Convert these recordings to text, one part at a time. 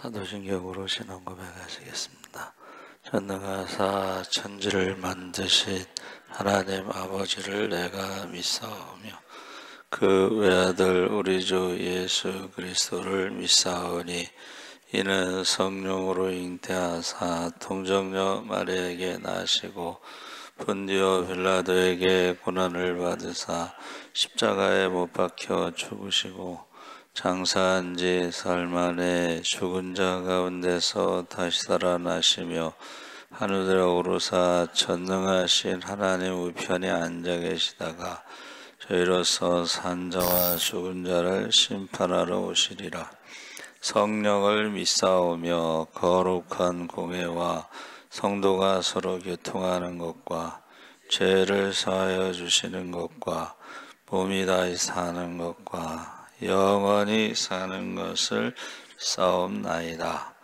사도신경으로 신앙 고백하시겠습니다. 전능하사 천지를 만드신 하나님 아버지를 내가 믿사오며 그 외아들 우리 주 예수 그리스도를 믿사오니 이는 성령으로 잉태하사 동정녀 마리아에게 나시고 본디오 빌라도에게 고난을 받으사 십자가에 못 박혀 죽으시고 장사한 지 사흘 만에 죽은 자 가운데서 다시 살아나시며 하늘에 오르사 전능하신 하나님 우편에 앉아 계시다가 저희로서 산자와 죽은 자를 심판하러 오시리라. 성령을 믿사오며 거룩한 공회와 성도가 서로 교통하는 것과 죄를 사하여 주시는 것과 몸이 다시 사는 것과 영원히 사는 것을 싸움나이다.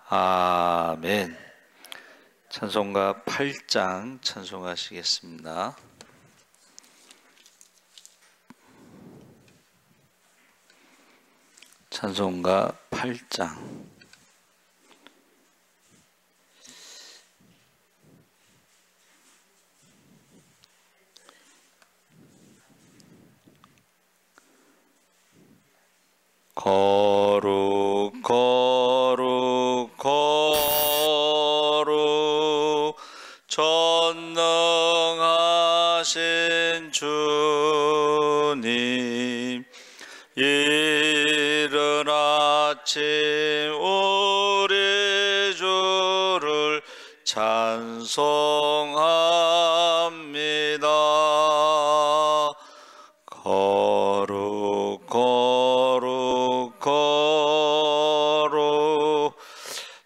아멘. 찬송가 8장 찬송하시겠습니다. 찬송가 8장. 거룩 거룩 거룩 전능하신 주님, 이른 아침 우리 주를 찬송합니다. 거룩 거룩 거룩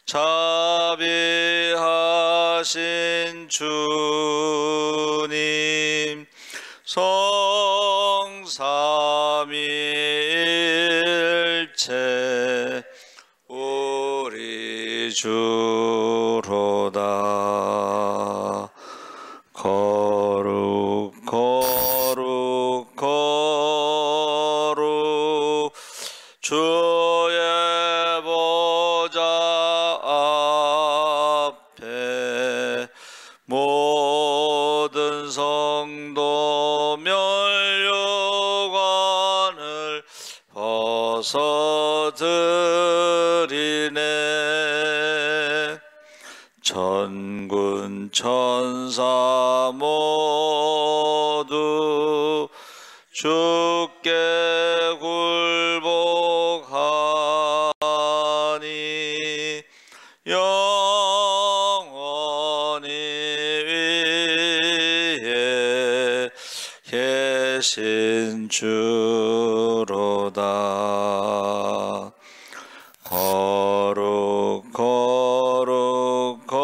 자비하신 주님, 성삼위일체 우리 주로다. 거룩 거룩 거룩 주의 보좌 앞에 모든 성도 면류관을 벗어드리네. 천군 천사 모두 주께 굴복하니 영원히 위에 계신 주로다. 거룩 거룩 거룩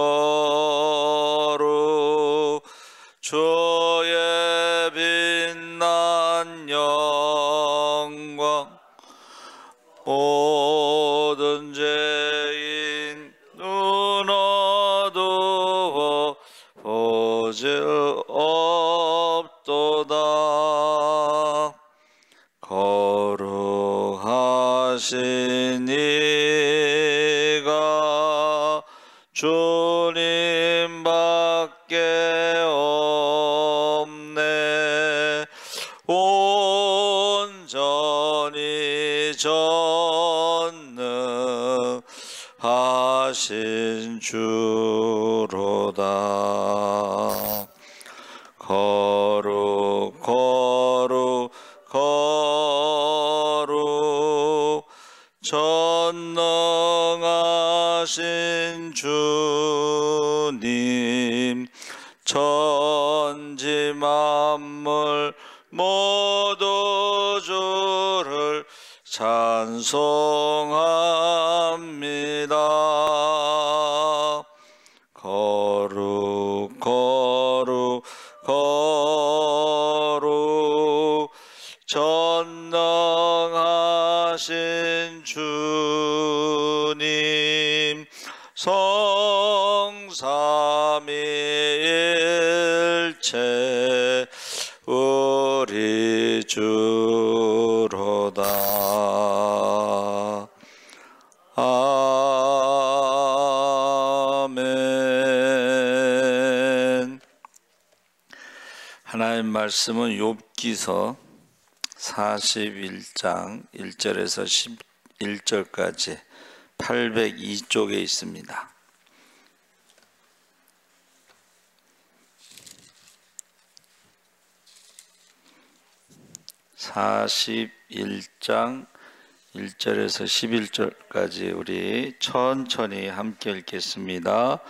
주의 빛난 영광, 모든 죄인 눈 어두워 보질 없도다. 거룩하신 이가 주님밖에 없네. 온전히 전능하신 주로다. 거룩 거룩 거룩 전능하신 주님, 천지 만물 모두 주를 찬송합니다. 거룩 거룩 거룩 전능하신 주님, 성삼위일체 우리 주로다. 아멘. 하나님 말씀은 욥기서 41장 1절에서 11절까지 802쪽에 있습니다. (41장) 1절에서 11절까지 우리 천천히 함께 읽겠습니다.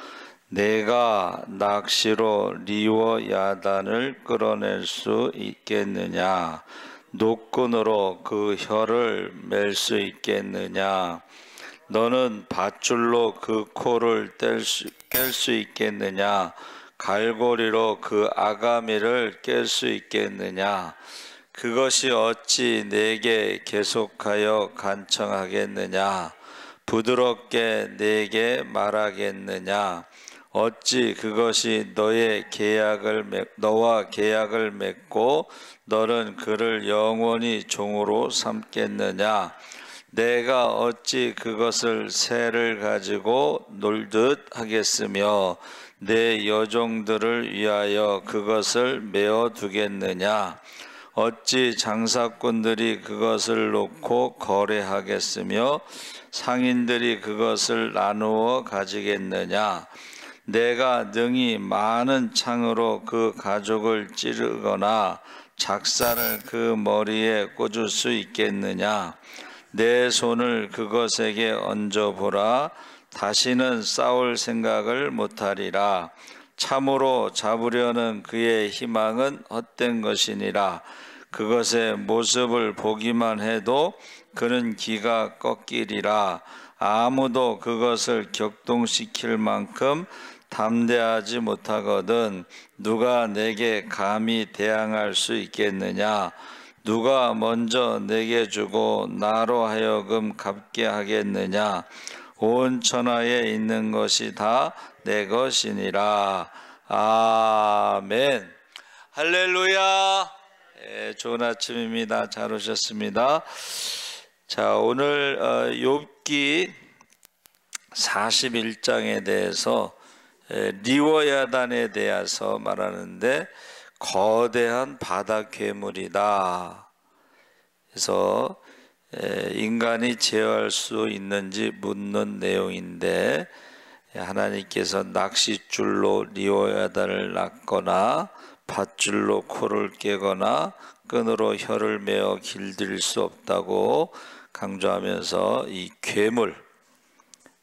내가 낚시로 리워 야단을 끌어낼 수 있겠느냐? 노끈으로 그 혀를 맬 수 있겠느냐? 너는 밧줄로 그 코를 깰 수 있겠느냐? 갈고리로 그 아가미를 깰 수 있겠느냐? 그것이 어찌 내게 계속하여 간청하겠느냐? 부드럽게 내게 말하겠느냐? 어찌 그것이 너와 계약을 맺고 너는 그를 영원히 종으로 삼겠느냐? 내가 어찌 그것을 새를 가지고 놀듯 하겠으며 내 여종들을 위하여 그것을 메어 두겠느냐? 어찌 장사꾼들이 그것을 놓고 거래하겠으며 상인들이 그것을 나누어 가지겠느냐? 내가 능히 많은 창으로 그 가죽을 찌르거나 작사를 그 머리에 꽂을 수 있겠느냐? 내 손을 그것에게 얹어보라. 다시는 싸울 생각을 못하리라. 참으로 잡으려는 그의 희망은 헛된 것이니라. 그것의 모습을 보기만 해도 그는 기가 꺾이리라. 아무도 그것을 격동시킬 만큼 담대하지 못하거든 누가 내게 감히 대항할 수 있겠느냐? 누가 먼저 내게 주고 나로 하여금 갚게 하겠느냐? 온 천하에 있는 것이 다 내 것이니라. 아멘. 할렐루야. 좋은 아침입니다. 잘 오셨습니다. 자, 오늘 욥기 41장에 대해서 리워야단에 대해서 말하는데 거대한 바다 괴물이다. 그래서 인간이 제어할 수 있는지 묻는 내용인데 하나님께서 낚싯줄로 리워야단을 낚거나 밧줄로 코를 깨거나 끈으로 혀를 메어 길들일 수 없다고 강조하면서 이 괴물,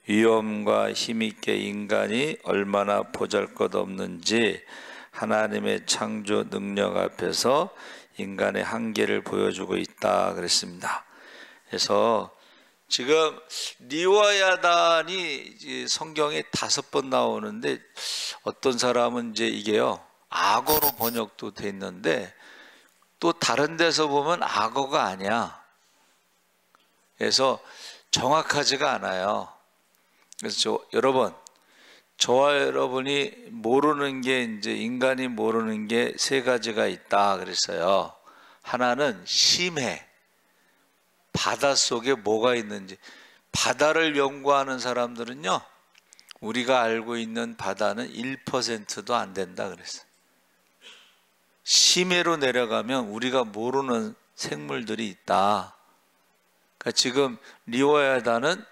위엄과 힘있게 인간이 얼마나 보잘것없는지 하나님의 창조 능력 앞에서 인간의 한계를 보여주고 있다 그랬습니다. 그래서 지금 리워야단이 성경에 5번 나오는데 어떤 사람은 이제 이게요 악어로 번역도 돼 있는데 또 다른 데서 보면 악어가 아니야. 그래서 정확하지가 않아요. 그래서 여러분, 저와 여러분이 모르는 게 이제 인간이 모르는 게 3가지가 있다 그랬어요. 하나는 심해. 바닷속에 뭐가 있는지. 바다를 연구하는 사람들은요, 우리가 알고 있는 바다는 1%도 안 된다 그랬어요. 심해로 내려가면 우리가 모르는 생물들이 있다. 그러니까 지금 리워야단은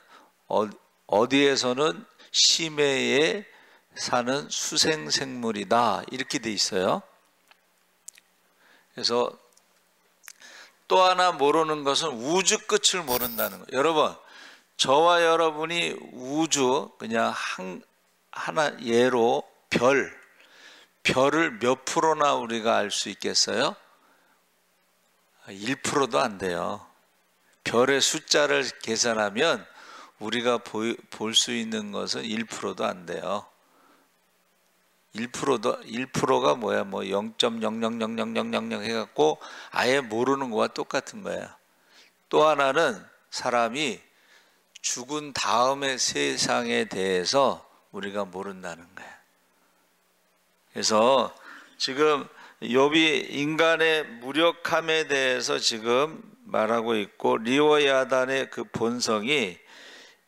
어디에서는 심해에 사는 수생생물이다 이렇게 돼 있어요. 그래서 또 하나 모르는 것은 우주 끝을 모른다는 거예요. 여러분, 저와 여러분이 우주 그냥 하나 예로 별을 몇 프로나 우리가 알 수 있겠어요? 1%도 안 돼요. 별의 숫자를 계산하면 우리가 볼 수 있는 것은 1%도 안 돼요. 1%가 뭐야? 뭐 0.000000 해갖고 아예 모르는 거와 똑같은 거야. 또 하나는 사람이 죽은 다음의 세상에 대해서 우리가 모른다는 거야. 그래서 지금 욥이 인간의 무력함에 대해서 지금 말하고 있고 리워야단의 그 본성이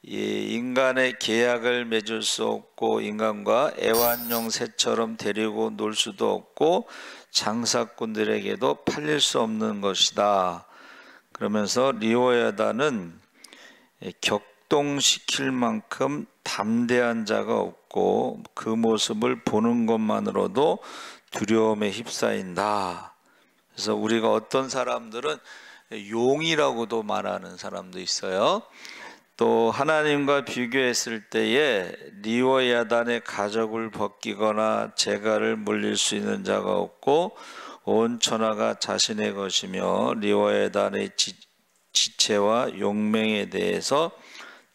이 인간의 계약을 맺을 수 없고 인간과 애완용 새처럼 데리고 놀 수도 없고 장사꾼들에게도 팔릴 수 없는 것이다. 그러면서 리오야다는 격동시킬 만큼 담대한 자가 없고 그 모습을 보는 것만으로도 두려움에 휩싸인다. 그래서 우리가 어떤 사람들은 용이라고도 말하는 사람도 있어요. 또 하나님과 비교했을 때에 리오야단의 가죽을 벗기거나 재갈을 물릴 수 있는 자가 없고 온 천하가 자신의 것이며 리오야단의 지체와 용맹에 대해서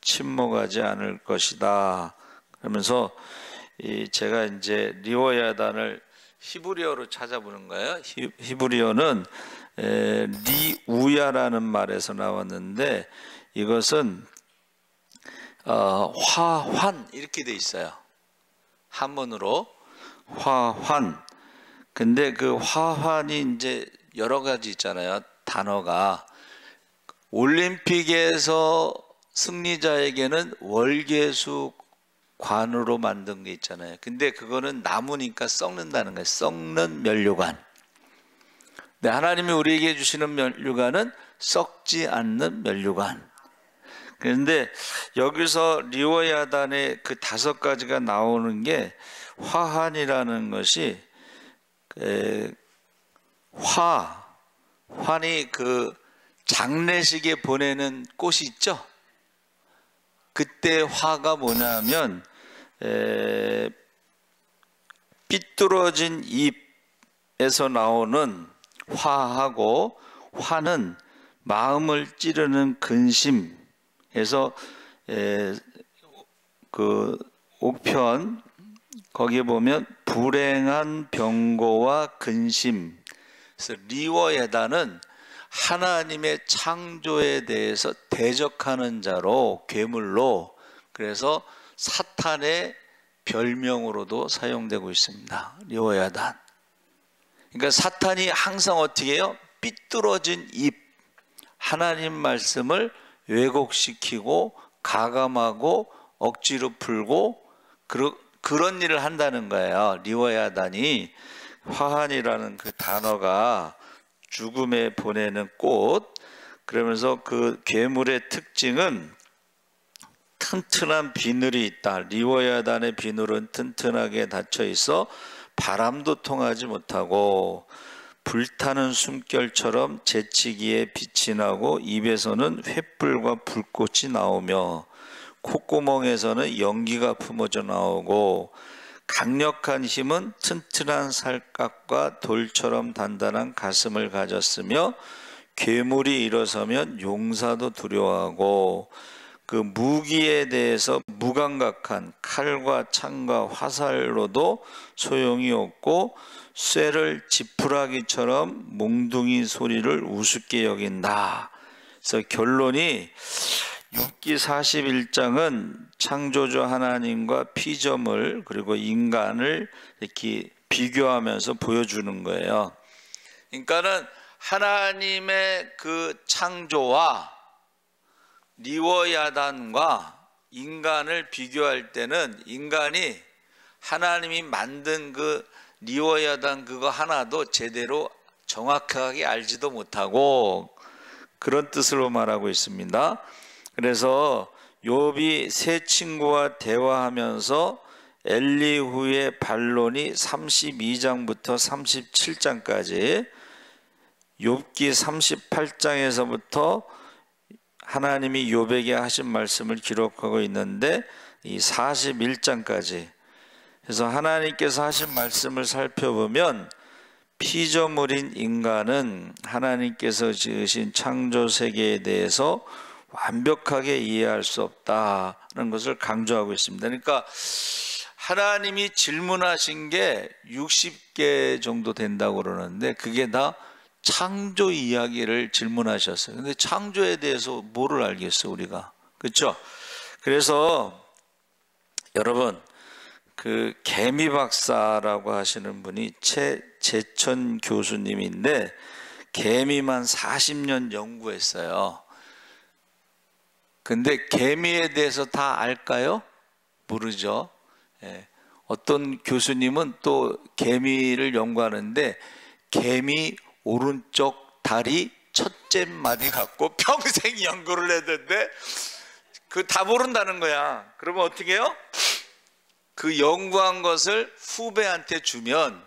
침묵하지 않을 것이다. 그러면서 제가 이제 리오야단을 히브리어로 찾아보는 거예요. 히브리어는 리우야라는 말에서 나왔는데 이것은 화환 이렇게 돼 있어요. 한문으로 화환. 근데 그 화환이 이제 여러 가지 있잖아요. 단어가 올림픽에서 승리자에게는 월계수 관으로 만든 게 있잖아요. 근데 그거는 나무니까 썩는다는 거예요. 썩는 면류관. 근데 하나님이 우리에게 주시는 면류관은 썩지 않는 면류관. 그런데 여기서 리오야단의 그 5가지가 나오는 게 화환이라는 것이 환이 그 장례식에 보내는 꽃이 있죠. 그때 화가 뭐냐면 삐뚤어진 잎에서 나오는 화하고 화는 마음을 찌르는 근심에서 그 옥편 거기에 보면 불행한 병고와 근심. 그래서 리워야다는 하나님의 창조에 대해서 대적하는 자로 괴물로 그래서 사탄의 별명으로도 사용되고 있습니다. 리워야단. 그러니까 사탄이 항상 어떻게 해요? 삐뚤어진 입 하나님 말씀을 왜곡시키고 가감하고 억지로 풀고 그런 일을 한다는 거예요. 리워야단이 화환이라는 그 단어가 죽음에 보내는 꽃. 그러면서 그 괴물의 특징은 튼튼한 비늘이 있다. 리워야단의 비늘은 튼튼하게 닫혀 있어 바람도 통하지 못하고 불타는 숨결처럼 재치기에 빛이 나고 입에서는 횃불과 불꽃이 나오며 콧구멍에서는 연기가 품어져 나오고 강력한 힘은 튼튼한 살갗과 돌처럼 단단한 가슴을 가졌으며 괴물이 일어서면 용사도 두려워하고 그 무기에 대해서 무감각한 칼과 창과 화살로도 소용이 없고 쇠를 지푸라기처럼 몽둥이 소리를 우습게 여긴다. 그래서 결론이 6기 41장은 창조주 하나님과 피조물 그리고 인간을 이렇게 비교하면서 보여주는 거예요. 그러니까는 하나님의 그 창조와 리워야단과 인간을 비교할 때는 인간이 하나님이 만든 그 리워야단 그거 하나도 제대로 정확하게 알지도 못하고 그런 뜻으로 말하고 있습니다. 그래서 욥이 세 친구와 대화하면서 엘리후의 반론이 32장부터 37장까지 욥기 38장에서부터 하나님이 욥에게 하신 말씀을 기록하고 있는데 이 41장까지 그래서 하나님께서 하신 말씀을 살펴보면 피조물인 인간은 하나님께서 지으신 창조 세계에 대해서 완벽하게 이해할 수 없다는 것을 강조하고 있습니다. 그러니까 하나님이 질문하신 게 60개 정도 된다고 그러는데 그게 다 창조 이야기를 질문하셨어요. 근데 창조에 대해서 뭐를 알겠어 우리가, 그렇죠? 그래서 여러분 그 개미 박사라고 하시는 분이 최재천 교수님인데 개미만 40년 연구했어요. 근데 개미에 대해서 다 알까요? 모르죠. 예. 어떤 교수님은 또 개미를 연구하는데 개미 오른쪽 다리 첫째 마디 갖고 평생 연구를 했는데 그 다 모른다는 거야. 그러면 어떻게 해요? 그 연구한 것을 후배한테 주면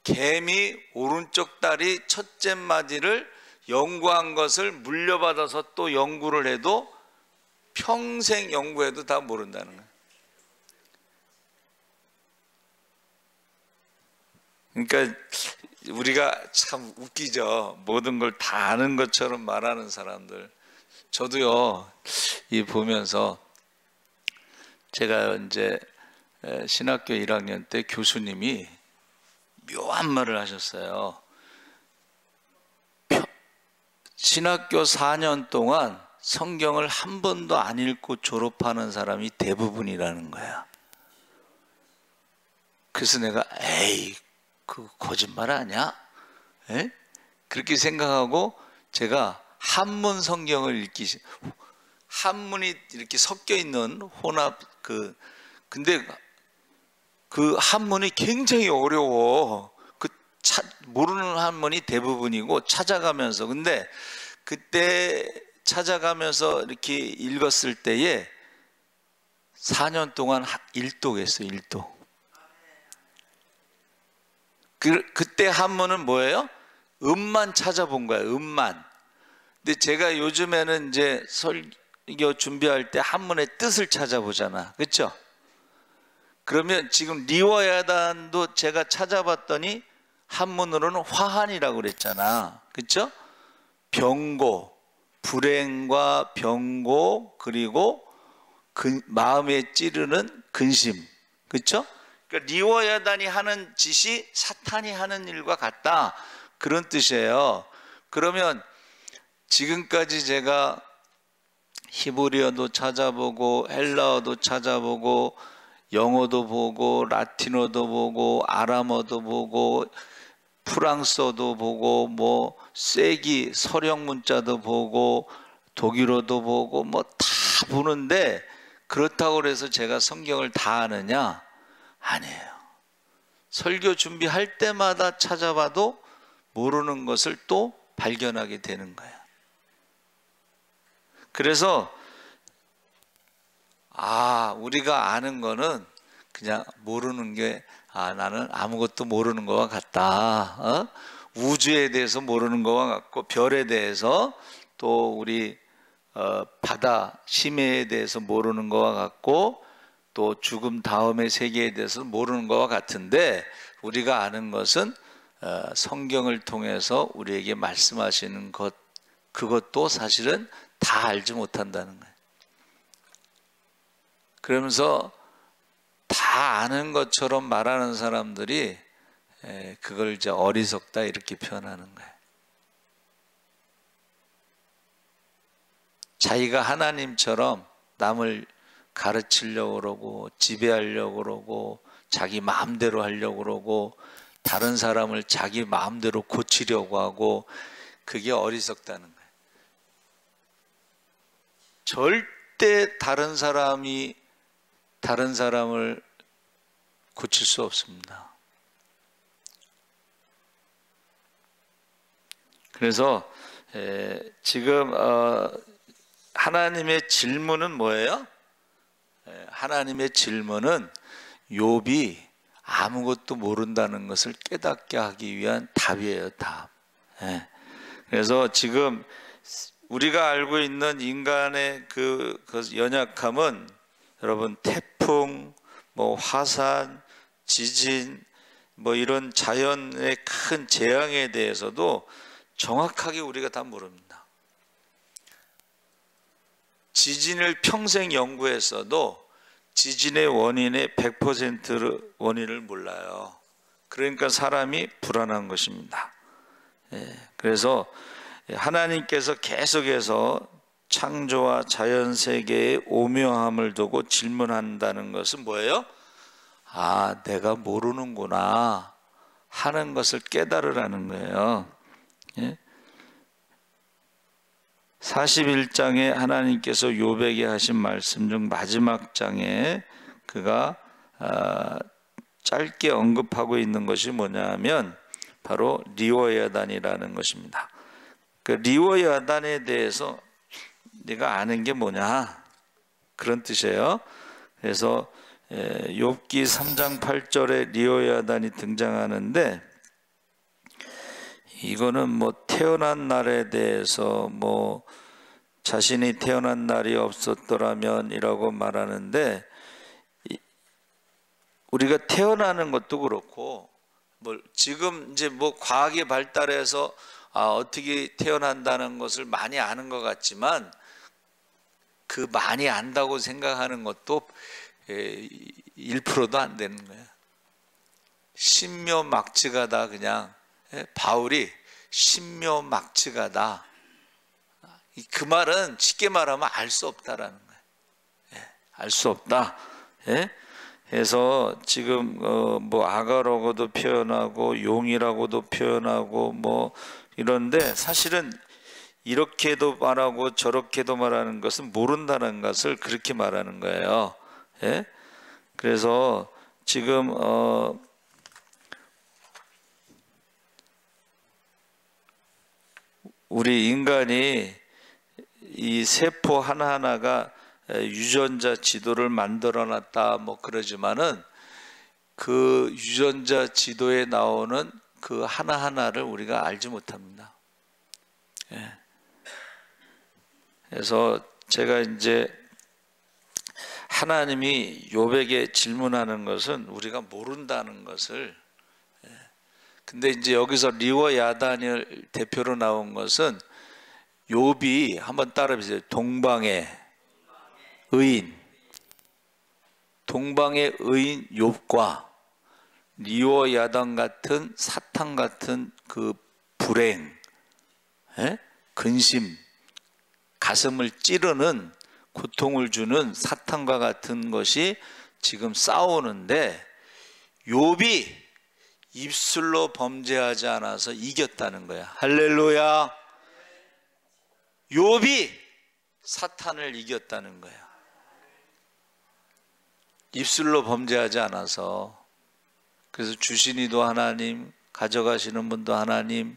개미 오른쪽 다리 첫째 마디를 연구한 것을 물려받아서 또 연구를 해도 평생 연구해도 다 모른다는 거예요. 그러니까 우리가 참 웃기죠. 모든 걸 다 아는 것처럼 말하는 사람들. 저도요, 이 보면서 제가 이제 신학교 1학년 때 교수님이 묘한 말을 하셨어요. 신학교 4년 동안 성경을 한 번도 안 읽고 졸업하는 사람이 대부분이라는 거야. 그래서 내가 에이 그 거짓말 아니야? 에? 그렇게 생각하고 제가 한문 성경을 읽기 한문이 이렇게 섞여 있는 혼합 근데 그 한문이 굉장히 어려워. 모르는 한문이 대부분이고 찾아가면서 근데 그때 찾아가면서 이렇게 읽었을 때에 4년 동안 1독했어요. 1독. 그때 한문은 뭐예요? 음만 찾아본 거야. 음만. 근데 제가 요즘에는 이제 설교 준비할 때 한문의 뜻을 찾아보잖아. 그렇죠? 그러면 지금 리워야단도 제가 찾아봤더니 한문으로는 화한이라고 그랬잖아. 그렇죠? 병고, 불행과 병고, 그리고 마음에 찌르는 근심. 그렇죠? 그러니까 리워야단이 하는 짓이 사탄이 하는 일과 같다. 그런 뜻이에요. 그러면 지금까지 제가 히브리어도 찾아보고 헬라어도 찾아보고 영어도 보고 라틴어도 보고 아람어도 보고 프랑스어도 보고 뭐 쐐기 서령 문자도 보고 독일어도 보고 뭐 다 보는데 그렇다고 해서 제가 성경을 다 아느냐? 아니에요. 설교 준비할 때마다 찾아봐도 모르는 것을 또 발견하게 되는 거예요. 그래서 우리가 아는 거는 그냥 모르는 게 나는 아무것도 모르는 것과 같다. 우주에 대해서 모르는 것과 같고 별에 대해서 또 우리 바다 심해에 대해서 모르는 것과 같고 또 죽음 다음의 세계에 대해서 모르는 것과 같은데 우리가 아는 것은 성경을 통해서 우리에게 말씀하시는 것 그것도 사실은 다 알지 못한다는 거예요. 그러면서 다 아는 것처럼 말하는 사람들이 그걸 이제 어리석다 이렇게 표현하는 거예요. 자기가 하나님처럼 남을 가르치려고 그러고 지배하려고 그러고 자기 마음대로 하려고 그러고 다른 사람을 자기 마음대로 고치려고 하고 그게 어리석다는 거예요. 절대 다른 사람이 다른 사람을 고칠 수 없습니다. 그래서 지금 하나님의 질문은 뭐예요? 하나님의 질문은 욥이 아무것도 모른다는 것을 깨닫게 하기 위한 답이에요. 답. 그래서 지금 우리가 알고 있는 인간의 그 연약함은 여러분 태풍, 뭐 화산, 지진, 뭐 이런 자연의 큰 재앙에 대해서도 정확하게 우리가 다 모릅니다. 지진을 평생 연구했어도 지진의 원인의 100% 원인을 몰라요. 그러니까 사람이 불안한 것입니다. 그래서 하나님께서 계속해서 창조와 자연 세계의 오묘함을 두고 질문한다는 것은 뭐예요? 내가 모르는구나 하는 것을 깨달으라는 거예요. 41장에 하나님께서 욥에게 하신 말씀 중 마지막 장에 그가 짧게 언급하고 있는 것이 뭐냐면 바로 리워야단이라는 것입니다. 그 리워야단에 대해서 네가 아는 게 뭐냐 그런 뜻이에요. 그래서 욥기 3장 8절에 리워야단이 등장하는데 이거는 뭐 태어난 날에 대해서 뭐 자신이 태어난 날이 없었더라면이라고 말하는데 우리가 태어나는 것도 그렇고 뭐 지금 이제 뭐 과학이 발달해서 어떻게 태어난다는 것을 많이 아는 것 같지만 그 많이 안다고 생각하는 것도 1%도 안 되는 거예요. 신묘막지가다. 그냥 바울이 신묘막지가다. 그 말은 쉽게 말하면 알 수 없다라는 거예요. 알 수 없다. 그래서 지금 뭐 아가라고도 표현하고 용이라고도 표현하고 뭐 이런데 사실은 이렇게도 말하고 저렇게도 말하는 것은 모른다는 것을 그렇게 말하는 거예요. 그래서 지금 우리 인간이 이 세포 하나하나가 유전자 지도를 만들어 놨다 뭐 그러지만은 그 유전자 지도에 나오는 그 하나하나를 우리가 알지 못합니다. 그래서 제가 이제 하나님이 욥에게 질문하는 것은 우리가 모른다는 것을 근데 이제 여기서 리워야단을 대표로 나온 것은 욥이 한번 따라해보세요. 동방의 의인 욥과 리워야단 같은 사탄 같은 그 불행, 근심, 가슴을 찌르는 고통을 주는 사탄과 같은 것이 지금 싸우는데 욥이 입술로 범죄하지 않아서 이겼다는 거야. 할렐루야. 욥이 사탄을 이겼다는 거야. 입술로 범죄하지 않아서. 그래서 주시니도 하나님, 가져가시는 분도 하나님,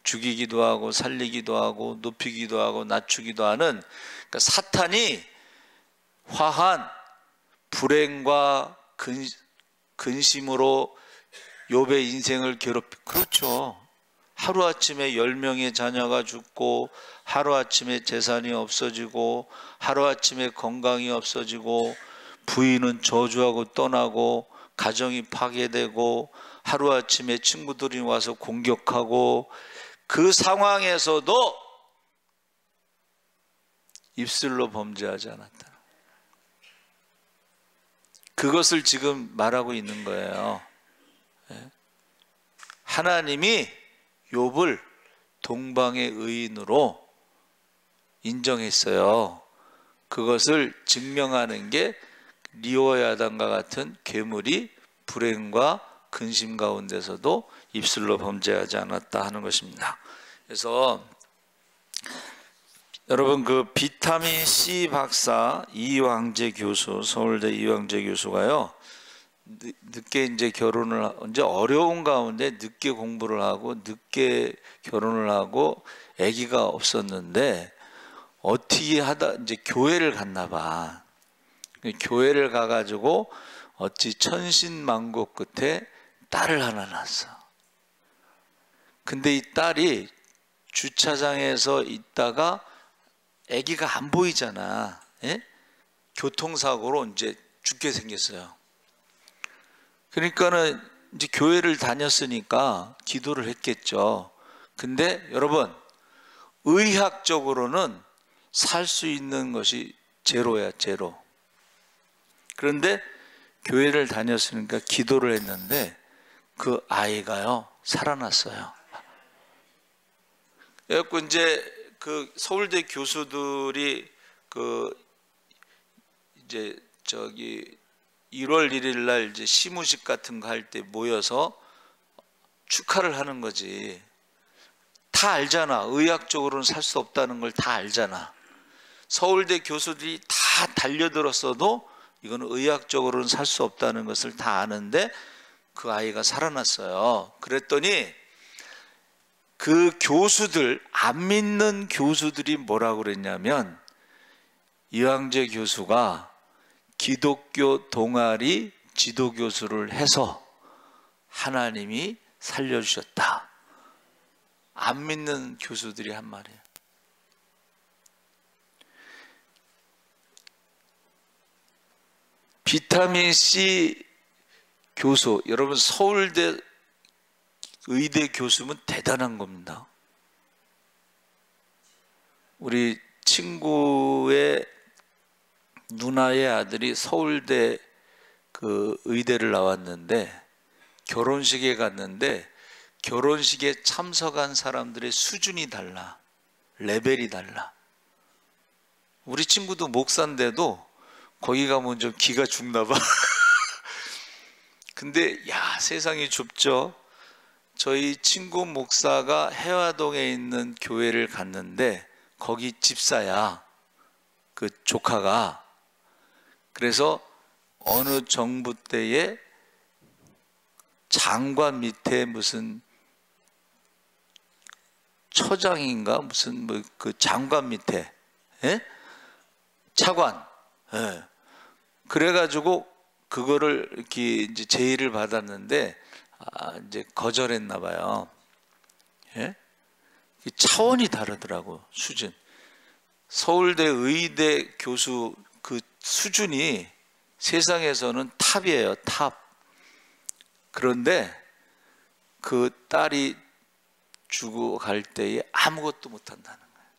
죽이기도 하고 살리기도 하고 높이기도 하고 낮추기도 하는, 그러니까 사탄이 화한 불행과 근심으로 욥의 인생을 그렇죠. 하루아침에 10명의 자녀가 죽고 하루아침에 재산이 없어지고 하루아침에 건강이 없어지고 부인은 저주하고 떠나고 가정이 파괴되고 하루아침에 친구들이 와서 공격하고 그 상황에서도 입술로 범죄하지 않았다. 그것을 지금 말하고 있는 거예요. 하나님이 욥을 동방의 의인으로 인정했어요. 그것을 증명하는 게 리워야단과 같은 괴물이 불행과 근심 가운데서도 입술로 범죄하지 않았다 하는 것입니다. 그래서 여러분 그 비타민 C 박사 이황재 교수, 서울대 이황재 교수가요, 늦게 이제 결혼을 이제 어려운 가운데 늦게 공부를 하고 늦게 결혼을 하고 아기가 없었는데 어떻게 하다 이제 교회를 갔나 봐. 교회를 가가지고 어찌 천신만고 끝에 딸을 하나 낳았어. 근데 이 딸이 주차장에서 있다가 아기가 안 보이잖아. 교통사고로 이제 죽게 생겼어요. 그러니까는 이제 교회를 다녔으니까 기도를 했겠죠. 근데 여러분 의학적으로는 살 수 있는 것이 제로야, 제로. 그런데 교회를 다녔으니까 기도를 했는데 그 아이가요 살아났어요. 그래갖고 이제 그 서울대 교수들이 그 이제 저기 1월 1일 날 이제 시무식 같은 거 할 때 모여서 축하를 하는 거지. 다 다 알잖아. 의학적으로는 살 수 없다는 걸 다 알잖아. 서울대 교수들이 다 달려들었어도 이거는 의학적으로는 살 수 없다는 것을 다 아는데 그 아이가 살아났어요. 그랬더니 그 교수들, 안 믿는 교수들이 뭐라고 그랬냐면, 이황재 교수가 기독교 동아리 지도교수를 해서 하나님이 살려주셨다. 안 믿는 교수들이 한 말이에요. 비타민 C 교수, 여러분 서울대 의대 교수면 대단한 겁니다. 우리 친구의 누나의 아들이 서울대 그 의대를 나왔는데 결혼식에 갔는데 결혼식에 참석한 사람들의 수준이 달라. 레벨이 달라. 우리 친구도 목사인데도 거기 가면 좀 기가 죽나 봐. 근데 야, 세상이 좁죠. 저희 친구 목사가 해화동에 있는 교회를 갔는데 거기 집사야, 그 조카가. 그래서 어느 정부 때에 장관 밑에 무슨 처장인가 무슨 뭐 그 장관 밑에, 예? 차관, 예. 그래가지고 그거를 이렇게 이제 제의를 받았는데 이제 거절했나 봐요. 예? 차원이 다르더라고, 수준. 서울대 의대 교수 그 수준이 세상에서는 탑이에요, 탑. 그런데 그 딸이 죽어 갈 때에 아무것도 못한다는 거예요.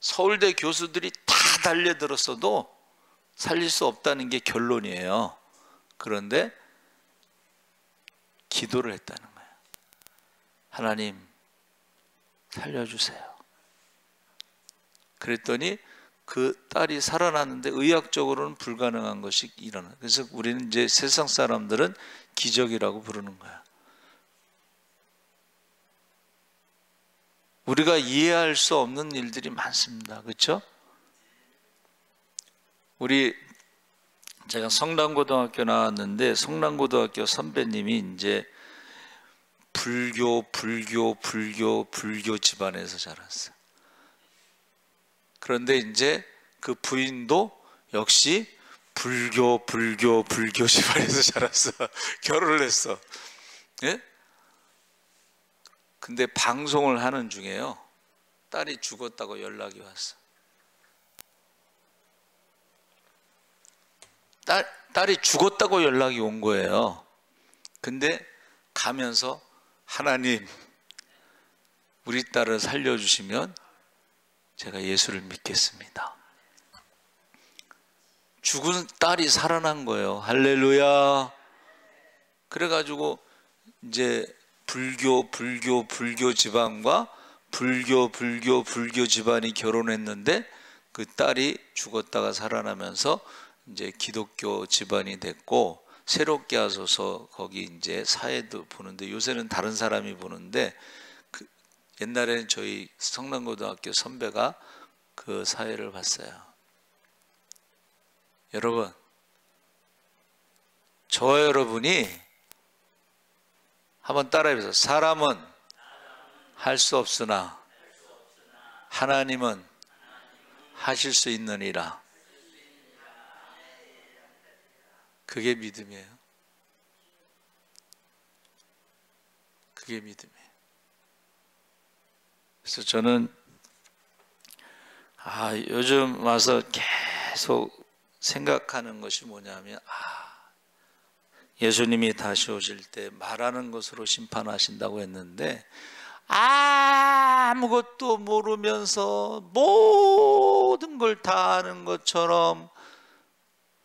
서울대 교수들이 다 달려들었어도 살릴 수 없다는 게 결론이에요. 그런데 기도를 했다는 거예요. 하나님 살려주세요. 그랬더니 그 딸이 살아났는데 의학적으로는 불가능한 것이 일어나. 그래서 우리는 이제 세상 사람들은 기적이라고 부르는 거야. 우리가 이해할 수 없는 일들이 많습니다. 그렇죠? 제가 성남고등학교 나왔는데 성남고등학교 선배님이 이제 불교 집안에서 자랐어요. 그런데 이제 그 부인도 역시 불교 집안에서 자랐어. 결혼을 했어. 예? 근데 방송을 하는 중에요, 딸이 죽었다고 연락이 왔어. 딸이 죽었다고 연락이 온 거예요. 근데 가면서 하나님, 우리 딸을 살려주시면 제가 예수를 믿겠습니다. 죽은 딸이 살아난 거예요. 할렐루야. 그래가지고 이제 불교 집안과 불교 집안이 결혼했는데 그 딸이 죽었다가 살아나면서 이제 기독교 집안이 됐고, 새롭게 하소서 거기 이제 사회도 보는데, 요새는 다른 사람이 보는데 옛날에는 저희 성남고등학교 선배가 그 사회를 봤어요. 여러분, 저와 여러분이 한번 따라해보세요. 사람은 할 수 없으나 하나님은 하실 수 있느니라. 그게 믿음이에요. 그게 믿음이에요. 그래서 저는 요즘 와서 계속 생각하는 것이 뭐냐면, 예수님이 다시 오실 때 말하는 것으로 심판하신다고 했는데, 아무것도 모르면서 모든 걸 다 아는 것처럼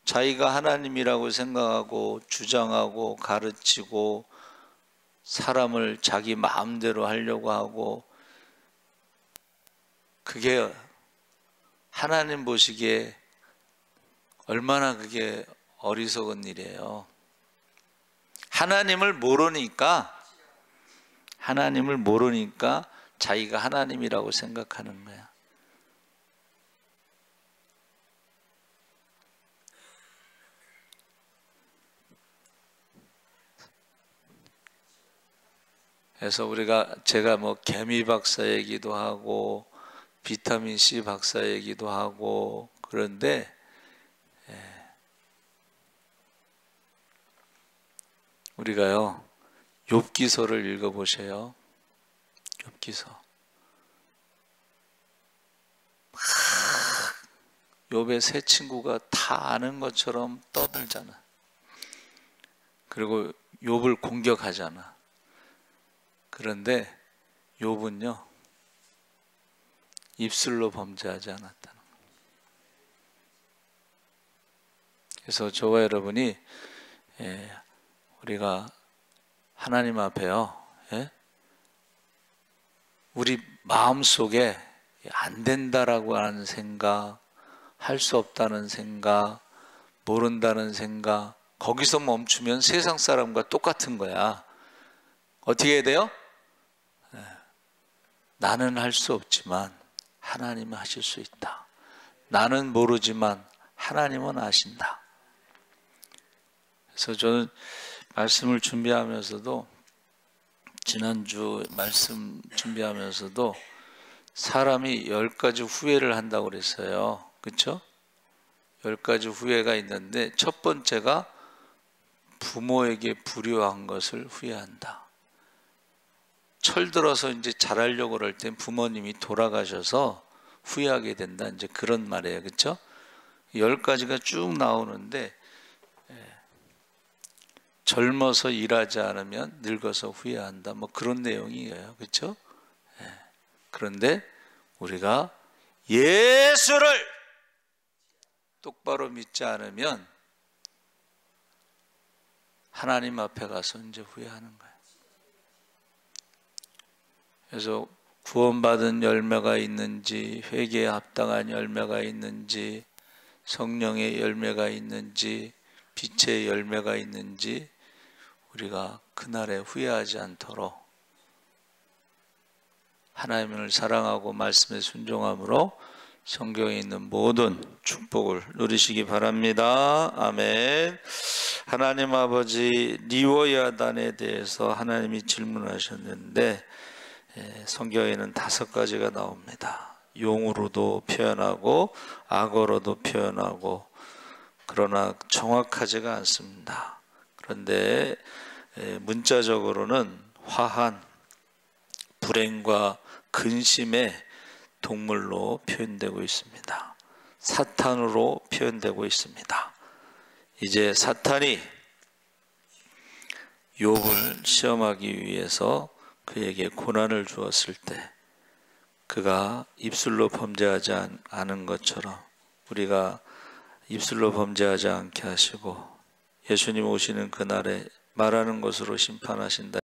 자기가 하나님이라고 생각하고 주장하고 가르치고 사람을 자기 마음대로 하려고 하고, 그게 하나님 보시기에 얼마나 그게 어리석은 일이에요. 하나님을 모르니까 하나님을 모르니까 자기가 하나님이라고 생각하는 거야. 그래서 제가 뭐 개미 박사 얘기도 하고 비타민 C 박사 얘기도 하고 그런데 우리가요 욥기서를 읽어보세요. 욥기서. 욥의 세 친구가 다 아는 것처럼 떠들잖아. 그리고 욥을 공격하잖아. 그런데 욥은요 입술로 범죄하지 않았다는 거예요. 그래서 저와 여러분이 우리가 하나님 앞에요 우리 마음속에 안 된다라고 하는 생각, 할 수 없다는 생각, 모른다는 생각, 거기서 멈추면 세상 사람과 똑같은 거야. 어떻게 해야 돼요? 나는 할 수 없지만 하나님은 하실 수 있다. 나는 모르지만 하나님은 아신다. 그래서 저는 말씀을 준비하면서도 지난주 말씀 준비하면서도 사람이 10가지 후회를 한다고 그랬어요. 그렇죠? 10가지 후회가 있는데 첫 번째가 부모에게 불효한 것을 후회한다. 철들어서 이제 잘하려고 그럴 땐 부모님이 돌아가셔서 후회하게 된다. 이제 그런 말이에요. 그렇죠? 10가지가 쭉 나오는데 젊어서 일하지 않으면 늙어서 후회한다. 뭐 그런 내용이에요. 그렇죠? 그런데 우리가 예수를 똑바로 믿지 않으면 하나님 앞에 가서 이제 후회하는 거예요. 그래서 구원받은 열매가 있는지, 회개에 합당한 열매가 있는지, 성령의 열매가 있는지, 빛의 열매가 있는지 우리가 그날에 후회하지 않도록 하나님을 사랑하고 말씀에 순종함으로 성경에 있는 모든 축복을 누리시기 바랍니다. 아멘. 하나님 아버지, 리워야단에 대해서 하나님이 질문하셨는데 성경에는 5가지가 나옵니다. 용으로도 표현하고 악어로도 표현하고 그러나 정확하지가 않습니다. 그런데 문자적으로는 화한, 불행과 근심의 동물로 표현되고 있습니다. 사탄으로 표현되고 있습니다. 이제 사탄이 욥을 시험하기 위해서 그에게 고난을 주었을 때 그가 입술로 범죄하지 않은 것처럼 우리가 입술로 범죄하지 않게 하시고 예수님 오시는 그날에 말하는 것으로 심판하신다.